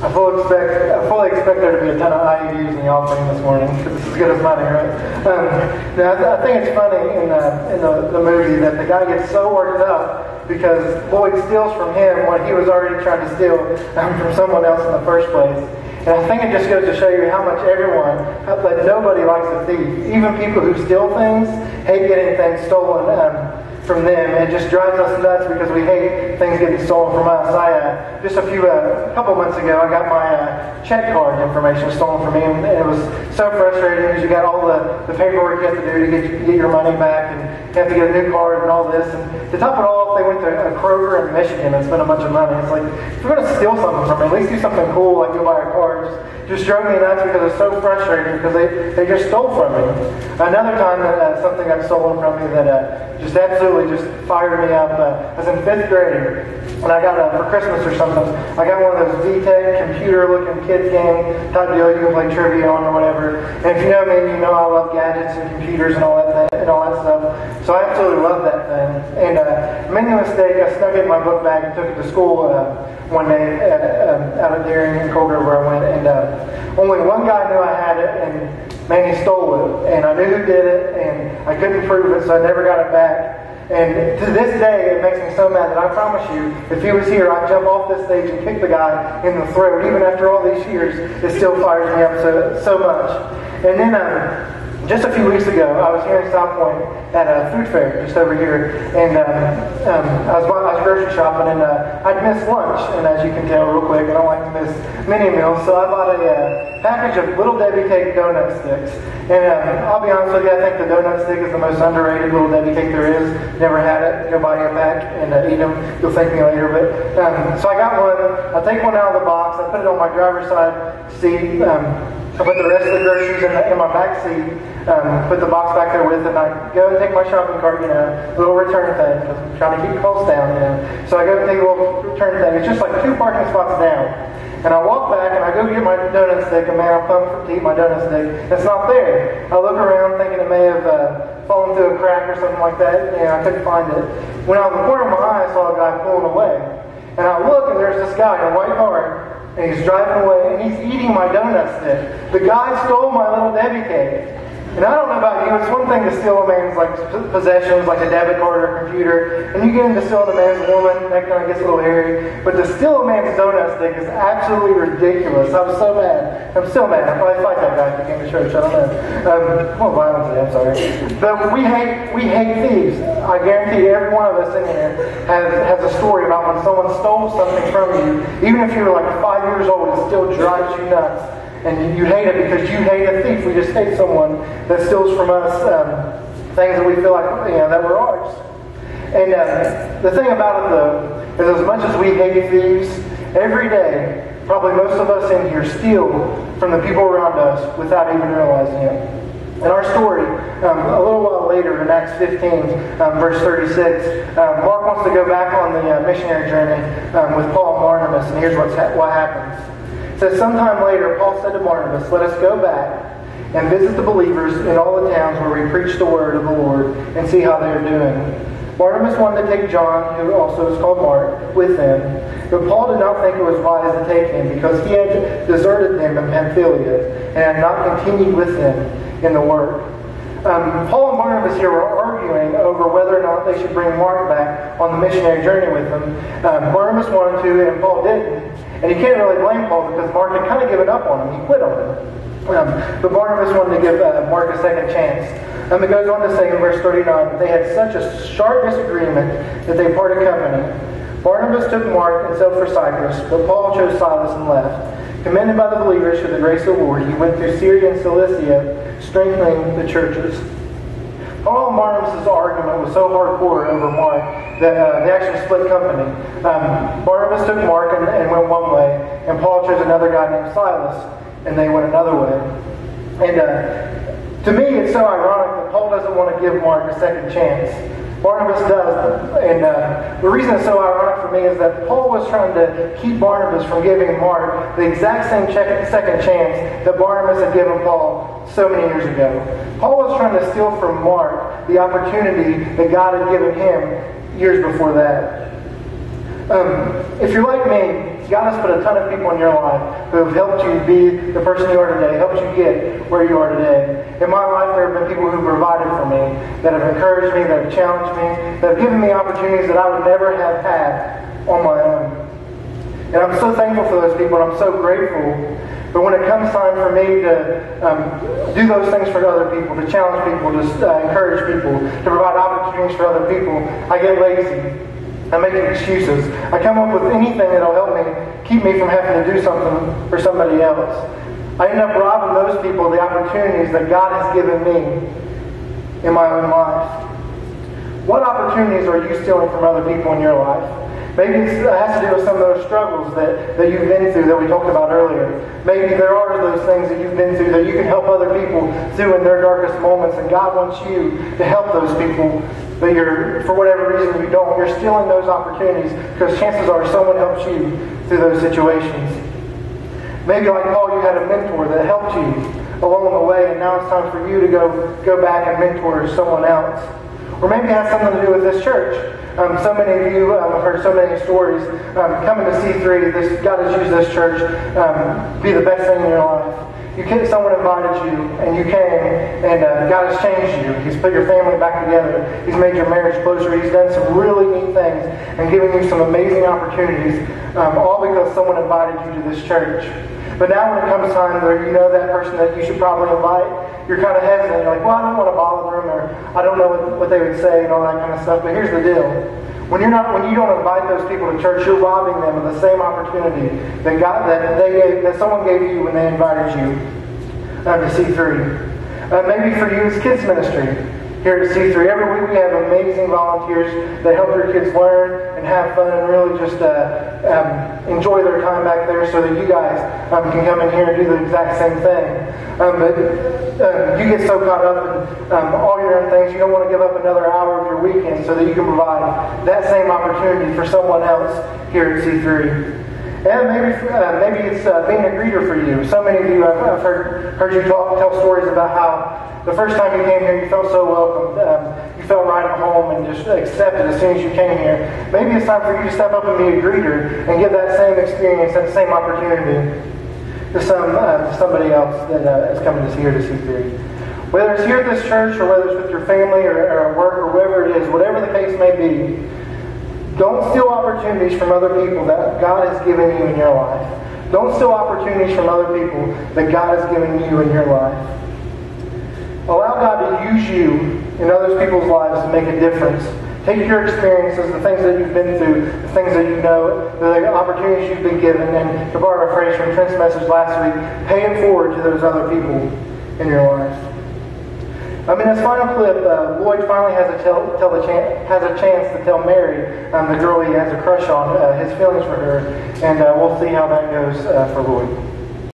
I fully expect there to be a ton of IUs in the offering this morning, because it's as good as money, right? Now, I think it's funny in the movie that the guy gets so worked up because Lloyd steals from him when he was already trying to steal from someone else in the first place. And I think it just goes to show you how much that nobody likes a thief. Even people who steal things hate getting things stolen from them. It just drives us nuts because we hate things getting stolen from us. Just a couple months ago, I got my check card information stolen from me, and it was so frustrating because you got all the paperwork you have to do to get your money back, and you have to get a new card and all this. And to top it all off, they went to a Kroger in Michigan and spent a bunch of money. It's like, if you're going to steal something from me, at least do something cool, like go buy a car. Just drove me nuts because it's so frustrating because they just stole from me. Another time that something got stolen from me that just absolutely just fired me up. I was in 5th grade, and I got for Christmas or something, I got one of those VTech computer-looking kids game type deal you can play trivia on or whatever. And if you know me, you know I love gadgets and computers and all that stuff. So I absolutely love that thing. And I made a mistake. I snuck it in my book bag and took it to school one day out of Deering and Kroger where I went. And only one guy knew I had it, and man, he stole it. And I knew who did it, and I couldn't prove it, so I never got it back. And to this day, it makes me so mad that I promise you, if he was here, I'd jump off this stage and kick the guy in the throat. Even after all these years, it still fires me up so much. And then just a few weeks ago, I was here in South Point at a food fair just over here, and I was grocery shopping, and I'd missed lunch. And as you can tell real quick, I don't like to miss mini meals, so I bought a package of Little Debbie cake donut sticks. And I'll be honest with you, I think the donut stick is the most underrated Little Debbie cake there is. Never had it. Go buy a pack and eat them. You'll thank me later. But so I got one. I take one out of the box. I put it on my driver's side seat. I put the rest of the groceries in my back seat, put the box back there with it, and I go and take my shopping cart, little return thing, because I'm trying to keep costs down, So I go and take a little return thing. It's just like 2 parking spots down. And I walk back, and I go get my donut stick, and man, I'm pumped to eat my donut stick. It's not there. I look around thinking it may have fallen through a crack or something like that, and I couldn't find it. When out of the corner of my eye, I saw a guy pulling away. And I look, and there's this guy in a white car, and he's driving away, and he's eating my donut stick. The guy stole my Little Debbie cake. And I don't know about you, it's one thing to steal a man's possessions, like a debit card or a computer, and you get into stealing a man's woman, that kind of gets a little hairy. But to steal a man's donut stick is absolutely ridiculous. I was so mad. I'm still mad. I'd probably fight that guy if he came to church. I don't know. Well, violence, I'm sorry. But we hate thieves. I guarantee every one of us in here has a story about when someone stole something from you. Even if you're like 5 years old, it still drives you nuts. And you hate it because you hate a thief. We just hate someone that steals from us things that we feel like that were ours. And the thing about it, though, is as much as we hate thieves, every day, probably most of us in here steal from the people around us without even realizing it. In our story, a little while later in Acts 15, verse 36, Mark wants to go back on the missionary journey with Paul and Barnabas, and here's what happens. It says, sometime later, Paul said to Barnabas, let us go back and visit the believers in all the towns where we preach the word of the Lord and see how they are doing. Barnabas wanted to take John, who also is called Mark, with them, but Paul did not think it was wise to take him because he had deserted them in Pamphylia and had not continued with them in the work. Paul and Barnabas here were arguing over whether or not they should bring Mark back on the missionary journey with them. Barnabas wanted to, and Paul didn't. And you can't really blame Paul because Mark had kind of given up on him. He quit on him. But Barnabas wanted to give Mark a second chance. It goes on to say in verse 39 that they had such a sharp disagreement that they parted company. Barnabas took Mark and sailed for Cyprus, but Paul chose Silas and left. Commended by the believers for the grace of the Lord, he went through Syria and Cilicia, strengthening the churches. Paul and Barnabas' argument was so hardcore over Mark that they actually split company. Barnabas took Mark and went one way, and Paul chose another guy named Silas, and they went another way. And to me, it's so ironic that Paul doesn't want to give Mark a second chance. Barnabas does. And the reason it's so ironic for me is that Paul was trying to keep Barnabas from giving Mark the exact same second chance that Barnabas had given Paul so many years ago. Paul was trying to steal from Mark the opportunity that God had given him years before that. If you're like me, God has put a ton of people in your life who have helped you be the person you are today, helped you get where you are today. In my life, there have been people who have provided for me, that have encouraged me, that have challenged me, that have given me opportunities that I would never have had on my own. And I'm so thankful for those people, and I'm so grateful. But when it comes time for me to do those things for other people, to challenge people, to encourage people, to provide opportunities for other people, I get lazy. I make excuses. I come up with anything that'll help me, keep me from having to do something for somebody else. I end up robbing those people of the opportunities that God has given me in my own life. What opportunities are you stealing from other people in your life? Maybe it has to do with some of those struggles that you've been through that we talked about earlier. Maybe there are those things that you've been through that you can help other people through in their darkest moments, and God wants you to help those people, but for whatever reason you don't. You're stealing those opportunities because chances are someone helps you through those situations. Maybe like Paul, you had a mentor that helped you along the way, and now it's time for you to go back and mentor someone else. Or maybe it has something to do with this church. So many of you have heard so many stories. Coming to C3, God has used this church be the best thing in your life. Someone invited you, and you came, and God has changed you. He's put your family back together. He's made your marriage closer. He's done some really neat things and given you some amazing opportunities, all because someone invited you to this church. But now when it comes time where you know that person that you should probably invite, you're kind of hesitant. You're like, well, I don't want to bother them, or I don't know what they would say and all that kind of stuff. But here's the deal. When you don't invite those people to church, you're robbing them of the same opportunity that someone gave you when they invited you to C3. Maybe for you, it's kids ministry here at C3. Every week we have amazing volunteers that help your kids learn and have fun and really just enjoy their time back there, so that you guys can come in here and do the exact same thing. But you get so caught up in all your own things, you don't want to give up another hour of your weekend so that you can provide that same opportunity for someone else here at C3. And maybe it's being a greeter for you. So many of you, I've heard you tell stories about how the first time you came here, you felt so welcomed. You felt right at home and just accepted as soon as you came here. Maybe it's time for you to step up and be a greeter and give that same experience, that same opportunity to somebody else that is coming here to C3. Whether it's here at this church, or whether it's with your family or at work, or wherever it is, whatever the case may be, don't steal opportunities from other people that God has given you in your life. Don't steal opportunities from other people that God has given you in your life. Allow God to use you in other people's lives to make a difference. Take your experiences, the things that you've been through, the things that you know, the opportunities you've been given, and to borrow a phrase from Trent's message last week, pay it forward to those other people in your life. In this final clip, Lloyd finally has a chance to tell Mary, the girl he has a crush on, his feelings for her, and we'll see how that goes for Lloyd.